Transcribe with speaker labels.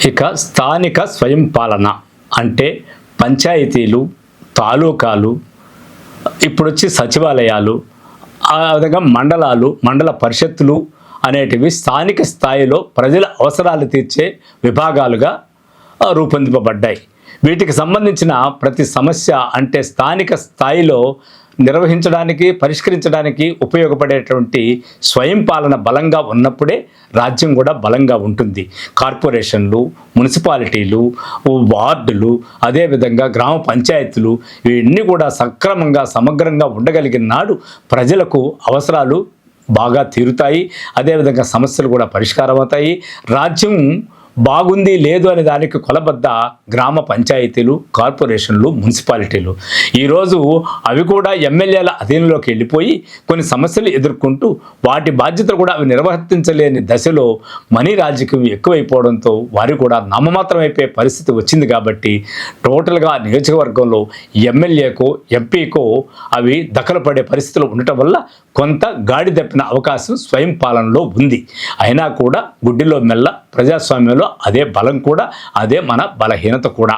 Speaker 1: ఇక స్థానిక స్వయం పాలన అంటే పంచాయతీలు, తాలూకాలు, ఇప్పుడొచ్చి సచివాలయాలు, ఆ విధంగా మండలాలు, మండల పరిషత్తులు అనేటివి స్థానిక స్థాయిలో ప్రజల అవసరాలు తీర్చే విభాగాలుగా రూపొందింపబడ్డాయి. వీటికి సంబంధించిన ప్రతి సమస్య అంటే స్థానిక స్థాయిలో నిర్వహించడానికి, పరిష్కరించడానికి ఉపయోగపడేటువంటి స్వయం పాలన బలంగా ఉన్నప్పుడే రాజ్యం కూడా బలంగా ఉంటుంది. కార్పొరేషన్లు, మున్సిపాలిటీలు, వార్డులు, అదేవిధంగా గ్రామ పంచాయతీలు ఇవన్నీ కూడా సక్రమంగా, సమగ్రంగా ఉండగలిగిన నాడు ప్రజలకు అవసరాలు బాగా తీరుతాయి. అదేవిధంగా సమస్యలు కూడా పరిష్కారం అవుతాయి. రాజ్యం బాగుంది లేదు అనే దానికి కొలబద్ద గ్రామ పంచాయతీలు, కార్పొరేషన్లు, మున్సిపాలిటీలు. ఈరోజు అవి కూడా ఎమ్మెల్యేల అధీనంలోకి వెళ్ళిపోయి కొన్ని సమస్యలు ఎదుర్కొంటూ వాటి బాధ్యతలు కూడా అవి నిర్వర్తించలేని దశలో మనీ రాజకీయం ఎక్కువైపోవడంతో వారు కూడా నామమాత్రం అయిపోయే పరిస్థితి వచ్చింది. కాబట్టి టోటల్గా నియోజకవర్గంలో ఎమ్మెల్యేకో, ఎంపీకో అవి దఖలు పడే పరిస్థితులు ఉండటం వల్ల కొంత గాడి తప్పిన అవకాశం స్వయం పాలనలో ఉంది. అయినా కూడా గుడ్డిలో మెల్ల ప్రజాస్వామ్యంలో అదే బలం కూడా, అదే మన బలహీనత కూడా.